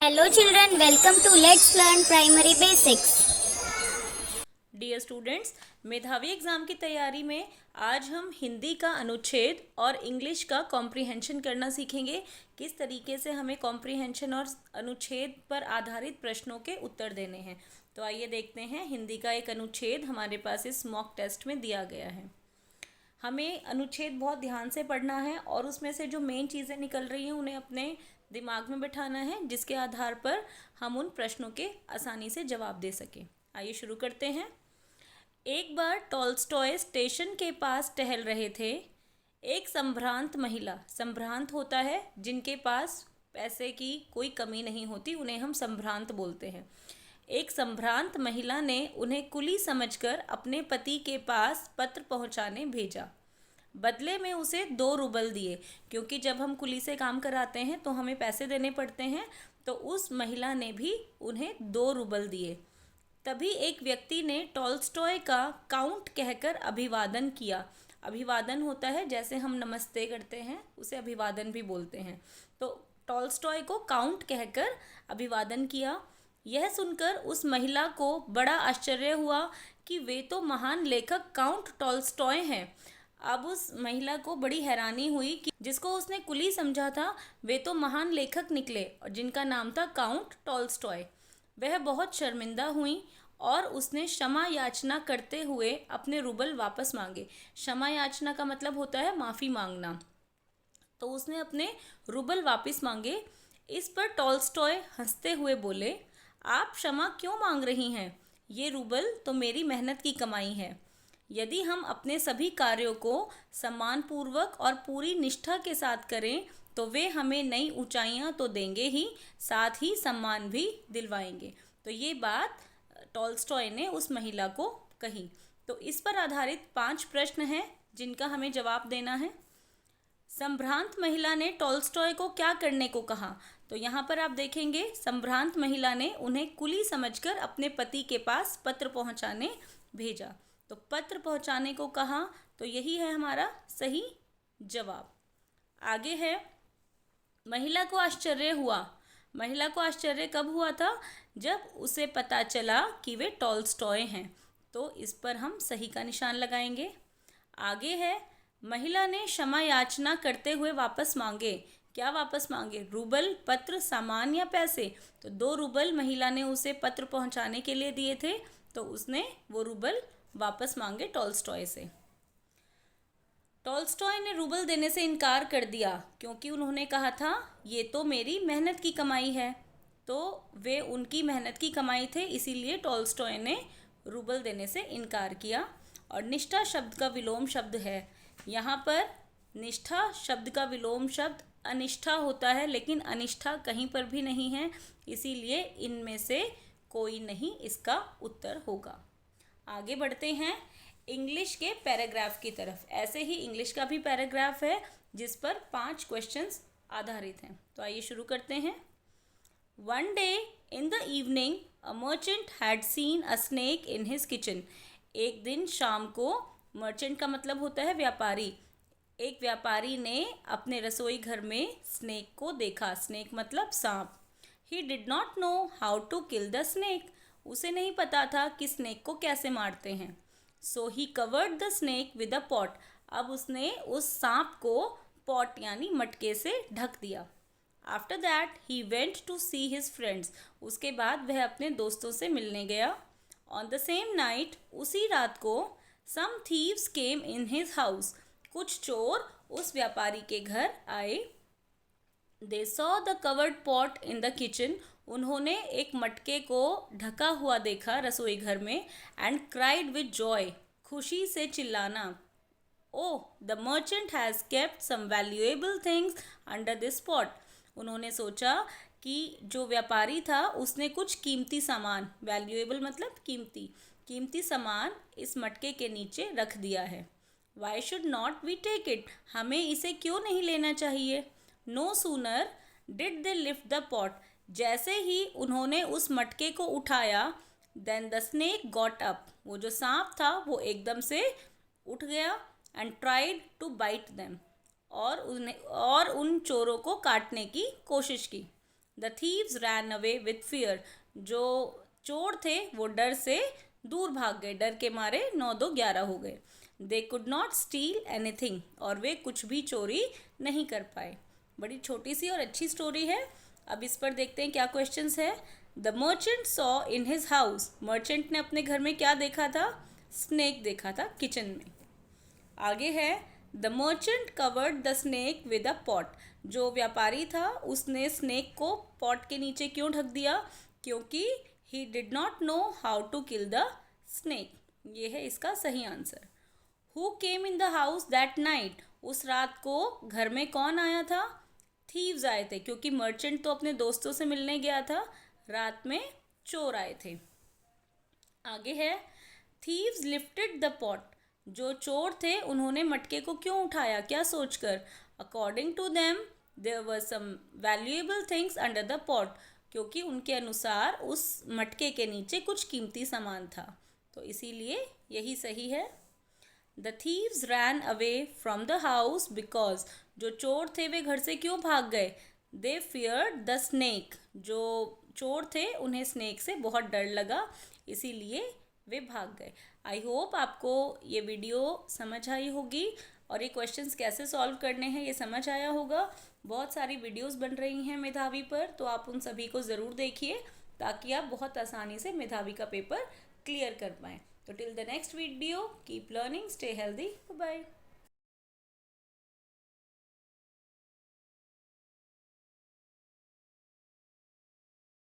Hello children, welcome to Let's Learn Primary Basics. Dear students, मेधावी exam की तैयारी में आज हम हिंदी का अनुच्छेद और इंग्लिश का कॉम्प्रिहेंशन करना सीखेंगे। किस तरीके से हमें कॉम्प्रिहेंशन और अनुच्छेद पर आधारित प्रश्नों के उत्तर देने हैं। तो आइए देखते हैं। हिंदी का एक अनुच्छेद हमारे पास इस मॉक टेस्ट में दिया गया है। हमें अनुच्छेद बहुत ध्यान से पढ़ना है और उसमें से जो मेन चीज़ें निकल रही हैं उन्हें अपने दिमाग में बिठाना है, जिसके आधार पर हम उन प्रश्नों के आसानी से जवाब दे सकें। आइए शुरू करते हैं। एक बार टॉल्स्टॉय स्टेशन के पास टहल रहे थे। एक संभ्रांत महिला, संभ्रांत होता है जिनके पास पैसे की कोई कमी नहीं होती, उन्हें हम संभ्रांत बोलते हैं। एक संभ्रांत महिला ने उन्हें कुली समझकर अपने पति के पास पत्र पहुंचाने भेजा। बदले में उसे 2 रूबल दिए, क्योंकि जब हम कुली से काम कराते हैं तो हमें पैसे देने पड़ते हैं। तो उस महिला ने भी उन्हें 2 रूबल दिए। तभी एक व्यक्ति ने टॉल्स्टॉय का काउंट कहकर अभिवादन किया। अभिवादन होता है जैसे हम नमस्ते करते हैं, उसे अभिवादन भी बोलते हैं। तो टॉल्स्टॉय को काउंट कहकर अभिवादन किया। यह सुनकर उस महिला को बड़ा आश्चर्य हुआ कि वे तो महान लेखक काउंट टॉल्स्टॉय हैं। अब उस महिला को बड़ी हैरानी हुई कि जिसको उसने कुली समझा था वे तो महान लेखक निकले, और जिनका नाम था काउंट टॉल्स्टॉय। वह बहुत शर्मिंदा हुई और उसने क्षमा याचना करते हुए अपने रूबल वापस मांगे। क्षमा याचना का मतलब होता है माफ़ी मांगना। तो उसने अपने रूबल वापस मांगे। इस पर टॉल्स्टॉय हंसते हुए बोले, आप क्षमा क्यों मांग रही हैं? ये रूबल तो मेरी मेहनत की कमाई है। यदि हम अपने सभी कार्यों को सम्मानपूर्वक और पूरी निष्ठा के साथ करें तो वे हमें नई ऊंचाइयां तो देंगे ही, साथ ही सम्मान भी दिलवाएंगे। तो ये बात टॉल्स्टॉय ने उस महिला को कही। तो इस पर आधारित 5 प्रश्न हैं जिनका हमें जवाब देना है। संभ्रांत महिला ने टॉल्स्टॉय को क्या करने को कहा? तो यहाँ पर आप देखेंगे, संभ्रांत महिला ने उन्हें कुली समझकर अपने पति के पास पत्र पहुँचाने भेजा। तो पत्र पहुँचाने को कहा, तो यही है हमारा सही जवाब। आगे है, महिला को आश्चर्य हुआ। महिला को आश्चर्य कब हुआ था? जब उसे पता चला कि वे टॉल्स्टॉय हैं। तो इस पर हम सही का निशान लगाएंगे। आगे है, महिला ने क्षमा याचना करते हुए वापस मांगे। क्या वापस मांगे? रूबल, पत्र, सामान या पैसे? तो 2 रूबल महिला ने उसे पत्र पहुंचाने के लिए दिए थे, तो उसने वो रूबल वापस मांगे टॉल्स्टॉय से। टॉल्स्टॉय ने रूबल देने से इनकार कर दिया, क्योंकि उन्होंने कहा था ये तो मेरी मेहनत की कमाई है। तो वे उनकी मेहनत की कमाई थे, इसीलिए टॉल्स्टॉय ने रूबल देने से इनकार किया। और निष्ठा शब्द का विलोम शब्द है। यहाँ पर निष्ठा शब्द का विलोम शब्द अनिष्ठा होता है, लेकिन अनिष्ठा कहीं पर भी नहीं है, इसीलिए इनमें से कोई नहीं इसका उत्तर होगा। आगे बढ़ते हैं इंग्लिश के पैराग्राफ की तरफ। ऐसे ही इंग्लिश का भी पैराग्राफ है जिस पर 5 क्वेश्चंस आधारित हैं। तो आइए शुरू करते हैं। One day in the evening a merchant had seen a snake in his kitchen. एक दिन शाम को, मर्चेंट का मतलब होता है व्यापारी, एक व्यापारी ने अपने रसोई घर में स्नेक को देखा। स्नेक मतलब सांप। He did not know how to kill the snake. उसे नहीं पता था कि स्नेक को कैसे मारते हैं। So he covered the snake with a pot. अब उसने उस सांप को पॉट यानी मटके से ढक दिया। After that he went to see his friends. उसके बाद वह अपने दोस्तों से मिलने गया। ऑन द सेम नाइट, उसी रात को, some thieves came in his house. कुछ चोर उस व्यापारी के घर आए। They saw the covered pot in the kitchen. उन्होंने एक मटके को ढका हुआ देखा रसोई घर में। एंड क्राइड विद जॉय, खुशी से चिल्लाना, oh the merchant has kept some valuable things under this pot. उन्होंने सोचा कि जो व्यापारी था उसने कुछ कीमती सामान, वैल्यूएबल मतलब कीमती, कीमती सामान इस मटके के नीचे रख दिया है। Why should not we take it? हमें इसे क्यों नहीं लेना चाहिए? No sooner did they lift the pot. जैसे ही उन्होंने उस मटके को उठाया, then the snake got up. वो जो सांप था वो एकदम से उठ गया। And tried to bite them, और उन चोरों को काटने की कोशिश की। The thieves ran away with fear, जो चोर थे वो डर से दूर भाग गए, डर के मारे 9 2 11 हो गए। They could not steel anything, और वे कुछ भी चोरी नहीं कर पाए। बड़ी छोटी सी और अच्छी स्टोरी है। अब इस पर देखते हैं क्या क्वेश्चंस है। The merchant saw in his house, merchant ने अपने घर में क्या देखा था? स्नेक देखा था किचन में। आगे है the merchant covered the snake with a pot, जो व्यापारी था उसने स्नेक को पॉट के नीचे क्यों ढक दिया? क्योंकि he did not know how to kill the snake. ये है इसका सही answer. Who came in the house that night, उस रात को घर में कौन आया था? थीव्स आए थे, क्योंकि मर्चेंट तो अपने दोस्तों से मिलने गया था, रात में चोर आए थे। आगे है थीव्स लिफ्टेड द पॉट, जो चोर थे उन्होंने मटके को क्यों उठाया, क्या सोचकर? According to them there were some valuable things under the pot, क्योंकि उनके अनुसार उस मटके के नीचे कुछ कीमती सामान था, तो इसीलिए यही सही है। The thieves ran away from the house because, जो चोर थे वे घर से क्यों भाग गए? दे फियर्ड द स्नेक, जो चोर थे उन्हें स्नेक से बहुत डर लगा, इसीलिए वे भाग गए। आई होप आपको ये वीडियो समझ आई होगी और ये क्वेश्चंस कैसे सॉल्व करने हैं ये समझ आया होगा। बहुत सारी वीडियोस बन रही हैं मेधावी पर, तो आप उन सभी को ज़रूर देखिए ताकि आप बहुत आसानी से मेधावी का पेपर क्लियर कर पाएँ। तो till the next video, keep learning, stay healthy, bye.